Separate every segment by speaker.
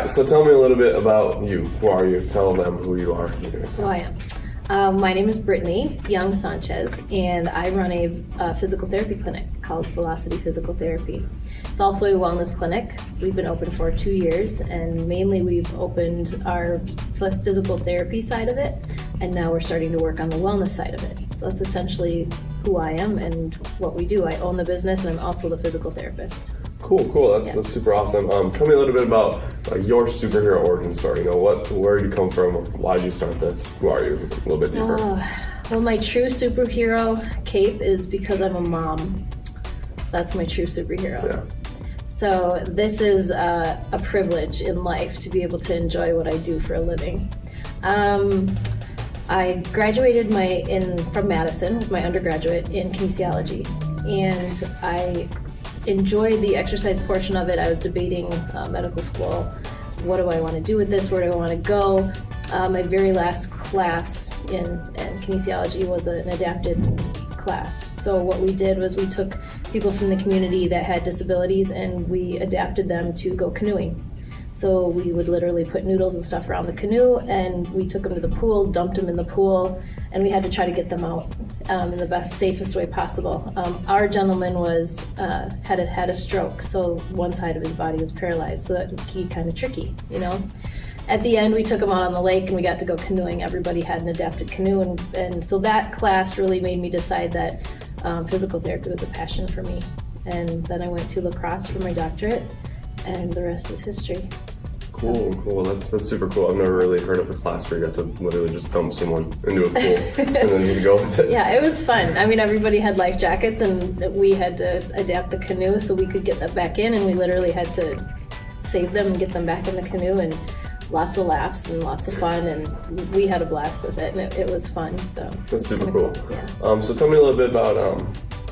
Speaker 1: right, so tell me a little bit about you. Who are you? Tell them who you are.
Speaker 2: Who I am. My name is Brittany Young Sanchez, and I run a physical therapy clinic called Velocity Physical Therapy. It's also a wellness clinic. We've been open for 2 years, and mainly we've opened our physical therapy side of it, and now we're starting to work on the wellness side of it. So that's essentially who I am and what we do. I own the business, and I'm also the physical therapist.
Speaker 1: Cool. That's super awesome. Tell me a little bit about your superhero origin story. Where did you come from? Why did you start this? Who are you? A little bit deeper.
Speaker 2: Well, my true superhero cape is because I'm a mom. That's my true superhero.
Speaker 1: Yeah.
Speaker 2: So this is a privilege in life to be able to enjoy what I do for a living. I graduated from Madison with my undergraduate in kinesiology, and I enjoyed the exercise portion of it. I was debating medical school. What do I want to do with this? Where do I want to go? My very last class in kinesiology was an adapted class. So what we did was we took people from the community that had disabilities and we adapted them to go canoeing. So we would literally put noodles and stuff around the canoe, and we took them to the pool, dumped them in the pool, and we had to try to get them out in the best, safest way possible. Our gentleman had a stroke, so one side of his body was paralyzed, so that was kind of tricky, At the end, we took him out on the lake and we got to go canoeing. Everybody had an adapted canoe, and so that class really made me decide that physical therapy was a passion for me. And then I went to lacrosse for my doctorate, and the rest is history.
Speaker 1: Cool. That's super cool. I've never really heard of a class where you got to literally just dump someone into a pool and then just go with it.
Speaker 2: Yeah, it was fun. I mean, everybody had life jackets, and we had to adapt the canoe so we could get them back in, and we literally had to save them and get them back in the canoe, and lots of laughs and lots of fun, and we had a blast with it, and it was fun. So
Speaker 1: that's super cool.
Speaker 2: Yeah.
Speaker 1: So tell me a little bit about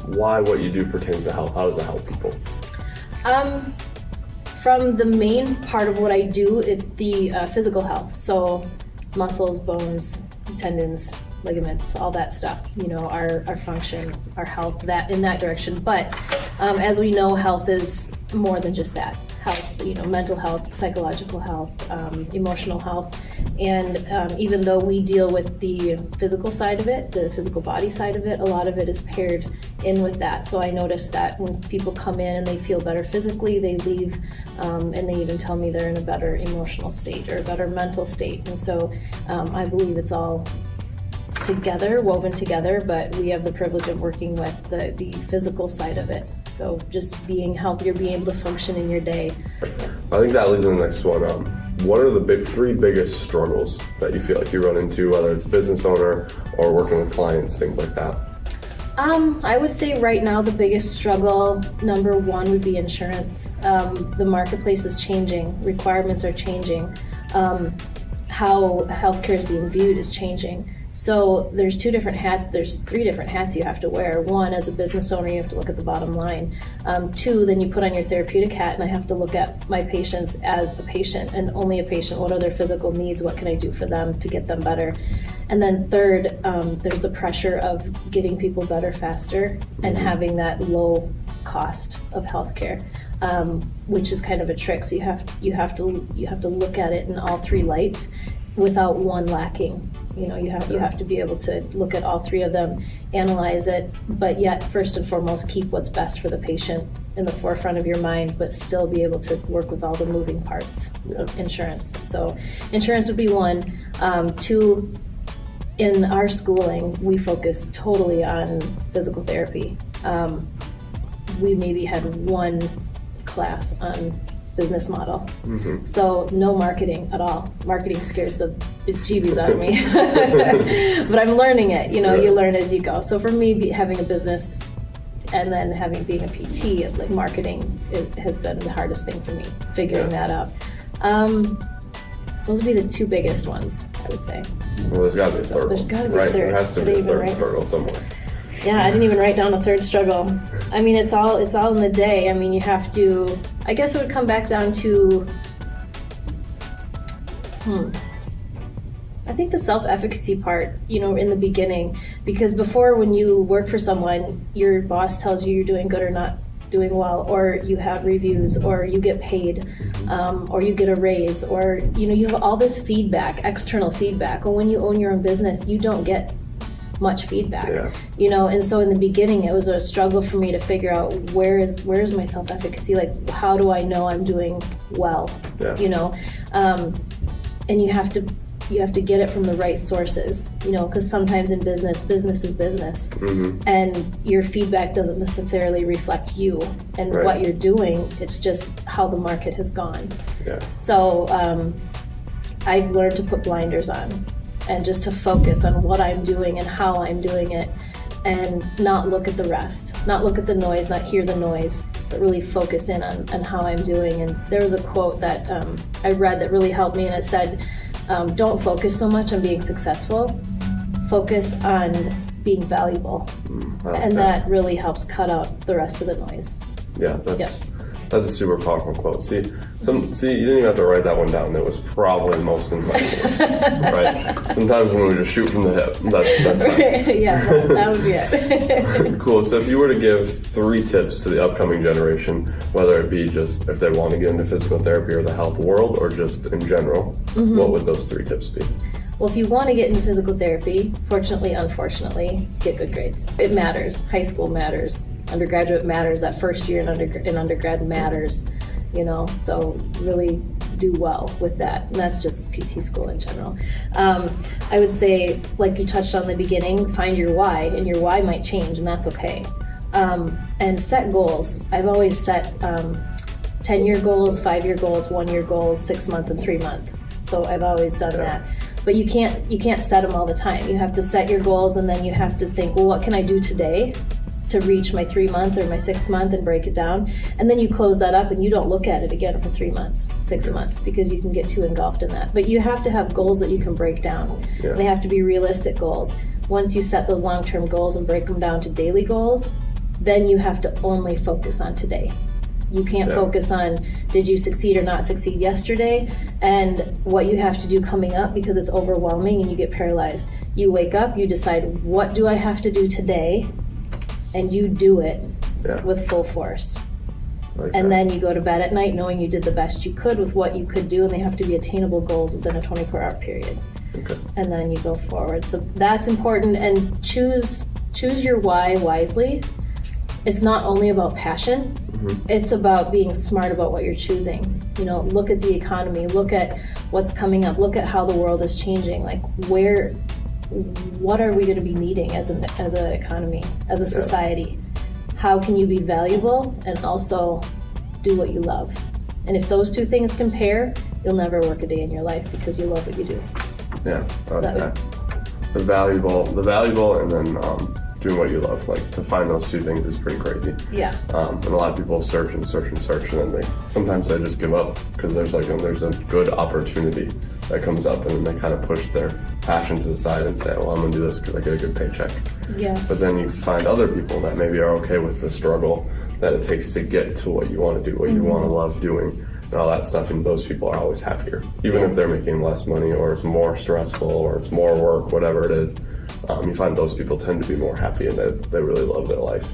Speaker 1: why what you do pertains to health. How does it help people?
Speaker 2: From the main part of what I do, it's the physical health. So muscles, bones, tendons, ligaments, all that stuff, our function, our health, that in that direction. But as we know, health is more than just that. Health, mental health, psychological health, emotional health. And even though we deal with the physical side of it, the physical body side of it, a lot of it is paired in with that. So I noticed that when people come in and they feel better physically, they leave and they even tell me they're in a better emotional state or a better mental state. And so I believe it's all together, woven together, but we have the privilege of working with the physical side of it. So just being healthier, being able to function in your day.
Speaker 1: I think that leads to the next one. What are the three biggest struggles that you feel like you run into, whether it's a business owner or working with clients, things like that?
Speaker 2: I would say right now the biggest struggle, number one, would be insurance. The marketplace is changing, requirements are changing, how healthcare is being viewed is changing. So there's three different hats you have to wear. One, as a business owner, you have to look at the bottom line. Two, then you put on your therapeutic hat, and I have to look at my patients as a patient and only a patient. What are their physical needs? What can I do for them to get them better? And then third, there's the pressure of getting people better faster and having that low cost of healthcare, which is kind of a trick. So you have to look at it in all three lights without one lacking. You have to be able to look at all three of them, analyze it, but yet first and foremost keep what's best for the patient in the forefront of your mind, but still be able to work with all the moving parts of insurance. So insurance would be one. Two, in our schooling, we focus totally on physical therapy. We maybe had one class on business model. Mm-hmm. So no marketing at all. Marketing scares the bejeebies out of me. But I'm learning it, You learn as you go. So for me, having a business and then being a PT, like marketing, it has been the hardest thing for me, figuring that out. Those would be the two biggest ones, I would say.
Speaker 1: Well, there's got to be a third one.
Speaker 2: There's got to be
Speaker 1: a
Speaker 2: third.
Speaker 1: There has to be a third struggle somewhere.
Speaker 2: Yeah, I didn't even write down a third struggle. I mean, it's all in the day. I mean, you have to, I guess it would come back down to, I think the self-efficacy part, in the beginning, because before when you work for someone, your boss tells you you're doing good or not doing well, or you have reviews, or you get paid, or you get a raise, or you have all this feedback, external feedback. And when you own your own business, you don't get much feedback. And so in the beginning it was a struggle for me to figure out where is my self-efficacy, like how do I know I'm doing well. And you have to get it from the right sources, because sometimes in business is business, and your feedback doesn't necessarily reflect you and what you're doing. It's just how the market has gone. So I've learned to put blinders on and just to focus on what I'm doing and how I'm doing it, and not look at the rest, not look at the noise, not hear the noise, but really focus in on how I'm doing. And there was a quote that I read that really helped me, and it said, don't focus so much on being successful, focus on being valuable. And that really helps cut out the rest of the noise.
Speaker 1: That's a super powerful quote. See, you didn't even have to write that one down. It was probably most insightful, right? Sometimes when we just shoot from the hip, that's
Speaker 2: that would be it.
Speaker 1: Cool. So if you were to give 3 tips to the upcoming generation, whether it be just if they want to get into physical therapy or the health world, or just in general, what would those 3 tips be?
Speaker 2: Well, if you want to get into physical therapy, fortunately, unfortunately, get good grades. It matters. High school matters. Undergraduate matters. That first year in undergrad matters. So really do well with that. And that's just PT school in general. I would say, like you touched on in the beginning, find your why, and your why might change, and that's okay. And set goals. I've always set 10-year goals, 5-year goals, 1-year goals, 6-month and 3-month. So I've always done that. But you can't set them all the time. You have to set your goals, and then you have to think, well, what can I do today to reach my 3-month or my 6-month, and break it down. And then you close that up and you don't look at it again for 3 months, 6 months, because you can get too engulfed in that. But you have to have goals that you can break down. They have to be realistic goals. Once you set those long-term goals and break them down to daily goals, then you have to only focus on today. You can't focus on did you succeed or not succeed yesterday and what you have to do coming up, because it's overwhelming and you get paralyzed. You wake up, you decide, what do I have to do today? And you do it with full force. And then you go to bed at night knowing you did the best you could with what you could do, and they have to be attainable goals within a 24-hour period. And then you go forward. So that's important, and choose your why wisely. It's not only about passion, it's about being smart about what you're choosing. Look at the economy, look at what's coming up, look at how the world is changing, like what are we going to be needing as an economy, as a society? How can you be valuable and also do what you love? And if those 2 things compare, you'll never work a day in your life because you love what you do.
Speaker 1: The valuable, and then doing what you love. Like, to find those 2 things is pretty crazy. And a lot of people search, and then they sometimes just give up because there's a good opportunity that comes up, and then they kind of push their passion to the side and say, well, I'm gonna do this because I get a good paycheck. But then you find other people that maybe are okay with the struggle that it takes to get to what you want to do, what you want to love doing, and all that stuff, and those people are always happier, even if they're making less money, or it's more stressful, or it's more work, whatever it is. You find those people tend to be more happy, and they really love their life.